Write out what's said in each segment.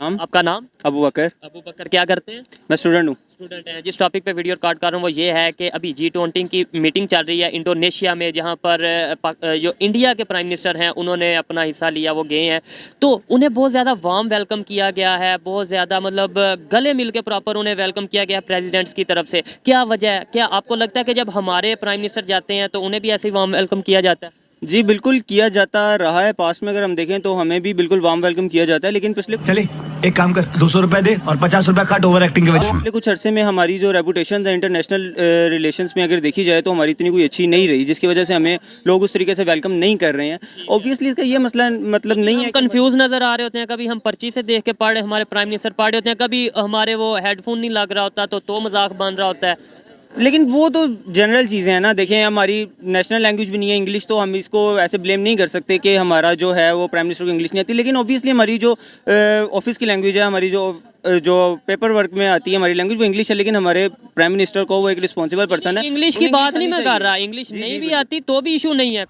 नाम आपका नाम? अबू बकर। अबू बकर। क्या करते हैं? मैं स्टूडेंट हूँ। स्टूडेंट हैं। जिस टॉपिक पे वीडियो रिकॉर्ड कर रहा हूँ वो ये है कि अभी G20 की मीटिंग चल रही है इंडोनेशिया में, जहाँ पर जो इंडिया के प्राइम मिनिस्टर हैं उन्होंने अपना हिस्सा लिया, वो गए हैं। तो उन्हें बहुत ज़्यादा वार्म वेलकम किया गया है, बहुत ज़्यादा मतलब गले मिल के प्रॉपर उन्हें वेलकम किया गया है प्रेसिडेंट्स की तरफ से। क्या वजह है? क्या आपको लगता है कि जब हमारे प्राइम मिनिस्टर जाते हैं तो उन्हें भी ऐसे ही वार्म वेलकम किया जाता है? जी बिल्कुल किया जाता रहा है, पास्ट में अगर हम देखें तो हमें भी बिल्कुल वार्म वेलकम किया जाता है। लेकिन चले एक काम कर, 200 रुपए दे और 50 रुपए काट ओवर एक्टिंग के वजह। पिछले कुछ अरसे में हमारी जो रेपुटेशन है इंटरनेशनल रिलेशंस में अगर देखी जाए तो हमारी इतनी कोई अच्छी नहीं रही, जिसकी वजह से हमें लोग उस तरीके से वेलकम नहीं कर रहे हैं। ऑब्वियसली इसका ये मसला मतलब नहीं है। कंफ्यूज नजर आ रहे होते हैं, कभी हम पर्ची से देख के पढ़ हमारे प्राइम मिनिस्टर पढ़ रहे होते हैं, कभी हमारे वो हेडफोन नहीं लग रहा होता तो मजाक बन रहा होता है। लेकिन वो तो जनरल चीज़ें हैं ना। देखें हमारी नेशनल लैंग्वेज भी नहीं है इंग्लिश, तो हम इसको ऐसे ब्लेम नहीं कर सकते कि हमारा जो है वो प्राइम मिनिस्टर को इंग्लिश नहीं आती। लेकिन ऑब्वियसली हमारी जो ऑफिस की लैंग्वेज है, हमारी जो पेपर वर्क में आती है हमारी लैंग्वेज, वो इंग्लिश है। लेकिन हमारे प्राइम मिनिस्टर को वो एक रिस्पॉन्सिबल पर्सन है। इंग्लिश की बात नहीं मैं कर रहा, इंग्लिश नहीं भी आती तो भी इशू नहीं है,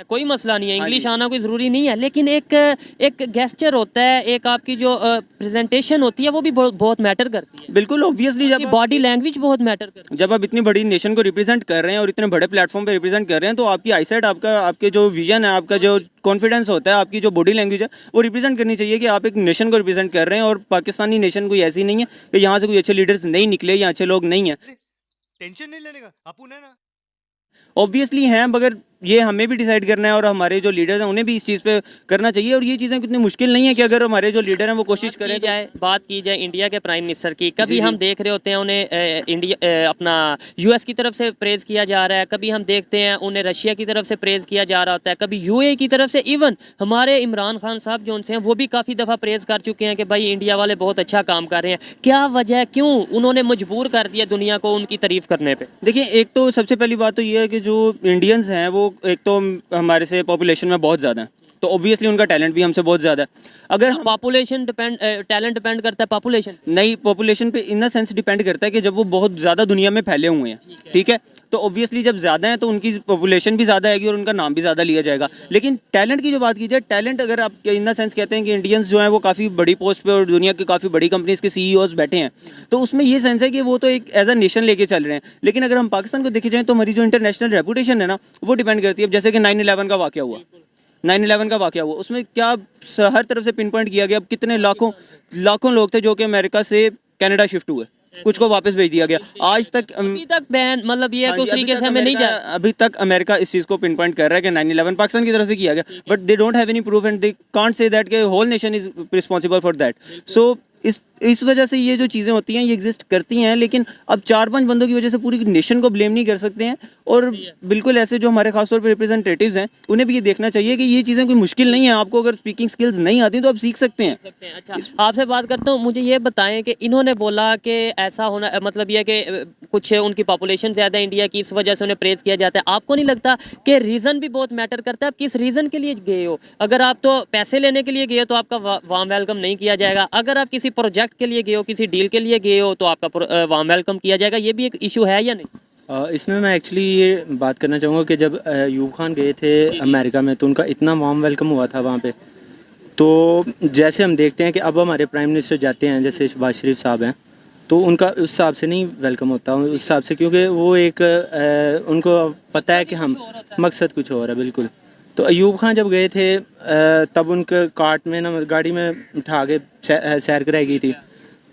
कोई मसला नहीं है, इंग्लिश आना कोई ज़रूरी नहीं है। लेकिन एक गेस्चर होता है, एक आपकी जो प्रेजेंटेशन होती है वो भी बहुत मैटर करती है। बिल्कुल ऑब्वियसली जब बॉडी लैंग्वेज बहुत मैटर करती है। जब आप इतनी बड़ी नेशन को रिप्रेजेंट कर रहे हैं और इतने बड़े प्लेटफॉर्म पे रिप्रेजेंट कर रहे हैं तो आपकी आईसाइट, आपके जो विजन है, आपका जो कॉन्फिडेंस होता है, आपकी जो बॉडी लैंग्वेज है वो रिप्रेजेंट करनी चाहिए कि आप एक नेशन को रिप्रेजेंट कर रहे हैं। और पाकिस्तानी नेशन कोई ऐसी नहीं है कि यहाँ से कोई अच्छे लीडर्स नहीं निकले या अच्छे लोग नहीं हैं। टेंशन नहीं लेने का, अपुन है ना। ऑब्वियसली हैं, मगर ये हमें भी डिसाइड करना है और हमारे जो लीडर्स हैं उन्हें भी इस चीज़ पे करना चाहिए। और ये चीज़ें कितनी मुश्किल नहीं है कि अगर हमारे जो लीडर हैं वो कोशिश करें। बात की जाए इंडिया के प्राइम मिनिस्टर की, कभी हम देख रहे होते हैं उन्हें इंडिया अपना यूएस की तरफ से प्रेज किया जा रहा है, कभी हम देखते हैं उन्हें रशिया की तरफ से प्रेज किया जा रहा होता है, कभी यूएई की तरफ से। इवन हमारे इमरान खान साहब जो उनसे हैं वो भी काफ़ी दफ़ा प्रेज कर चुके हैं कि भाई इंडिया वाले बहुत अच्छा काम कर रहे हैं। क्या वजह, क्यों उन्होंने मजबूर कर दिया दुनिया को उनकी तारीफ करने पर? देखिए, एक तो सबसे पहली बात तो ये है कि जो इंडियंस हैं वो एक तो हमारे से पॉपुलेशन में बहुत ज़्यादा है, तो ऑब्वियसली उनका टैलेंट भी हमसे बहुत ज़्यादा है। अगर पॉपुलेशन टैलेंट डिपेंड करता है पॉपुलेशन नई पॉपुलेशन पे इन द सेंस डिपेंड करता है कि जब वो बहुत ज़्यादा दुनिया में फैले हुए हैं, ठीक है, तो ऑब्वियसली जब ज़्यादा हैं तो उनकी पॉपुलेशन भी ज़्यादा आएगी और उनका नाम भी ज़्यादा लिया जाएगा। लेकिन टैलेंट की जो बात की जाए, टैलेंट अगर आप इन द सेंस कहते हैं कि इंडियंस जो हैं वो काफ़ी बड़ी पोस्ट पे और दुनिया की काफ़ी बड़ी कंपनीज के सीईओज बैठे हैं, तो उसमें ये सेंस है कि वो तो एक एज अ नेशन लेके चल रहे हैं। लेकिन अगर हम पाकिस्तान को देखे जाएँ तो हमारी जो इंटरनेशनल रेपुटेशन है ना वो डिपेंड करती है। जैसे कि 9/11 का वाक़या हुआ, 9/11 का वाक़या हुआ, उसमें क्या हर तरफ से पिन पॉइंट किया गया। अब कितने लाखों लोग थे जो कि अमेरिका से कनाडा शिफ्ट हुए, कुछ को वापस भेज दिया गया। आज तक अभी तक बैन, मतलब ये है कि उस तरीके से हमें नहीं जा। अभी तक अमेरिका इस चीज़ को पिन पॉइंट कर रहा है कि 9/11 पाकिस्तान की तरफ से किया गया, but they don't have any proof and they can't say that के whole nation is responsible for that. So इस वजह से ये जो चीज़ें होती हैं ये एग्जिस्ट करती हैं। लेकिन अब 4-5 बंदों की वजह से पूरी नेशन को ब्लेम नहीं कर सकते हैं। और बिल्कुल ऐसे जो हमारे खासतौर पर रिप्रेजेंटेटिव्स हैं उन्हें भी ये देखना चाहिए कि ये चीज़ें कोई मुश्किल नहीं है। आपको अगर स्पीकिंग स्किल्स नहीं आती तो आप सीख सकते हैं। अच्छा, आपसे बात करता हूँ, मुझे ये बताएं कि इन्होंने बोला कि ऐसा होना, मतलब ये कि कुछ उनकी पॉपुलेशन ज़्यादा है इंडिया की, इस वजह से उन्हें प्रेज किया जाता है। आपको नहीं लगता कि रीज़न भी बहुत मैटर करता है? आप किस रीज़न के लिए गए हो? अगर आप तो पैसे लेने के लिए गए हो तो आपका वार्म वेलकम नहीं किया जाएगा। अगर आप किसी प्रोजेक्ट के लिए गए हो, किसी डील के लिए गए हो तो आपका वार्म वेलकम किया जाएगा। ये भी एक इशू है या नहीं? इसमें मैं एक्चुअली ये बात करना चाहूँगा कि जब यूब खान गए थे अमेरिका में तो उनका इतना वार्म वेलकम हुआ था वहाँ पे। तो जैसे हम देखते हैं कि अब हमारे प्राइम मिनिस्टर जाते हैं, जैसे शहबाज शरीफ साहब हैं, तो उनका उस हिसाब से नहीं वेलकम होता उस हिसाब से, क्योंकि वो एक उनको पता है कि हम मकसद कुछ और है। बिल्कुल। तो अयूब खान जब गए थे तब उनके कार्ट में ना गाड़ी में उठा के सैर कराई गई थी।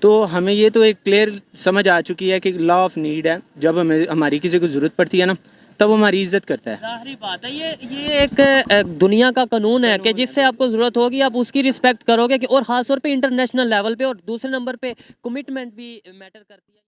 तो हमें ये तो एक क्लियर समझ आ चुकी है कि लॉ ऑफ नीड है, जब हमें हमारी किसी को ज़रूरत पड़ती है ना तब हमारी इज्जत करता है। ज़ाहिरी बात है, ये एक दुनिया का कानून है कि जिससे आपको ज़रूरत होगी आप उसकी रिस्पेक्ट करोगे। और ख़ास तौर पे इंटरनेशनल लेवल पे, और दूसरे नंबर पे कमिटमेंट भी मैटर करती है।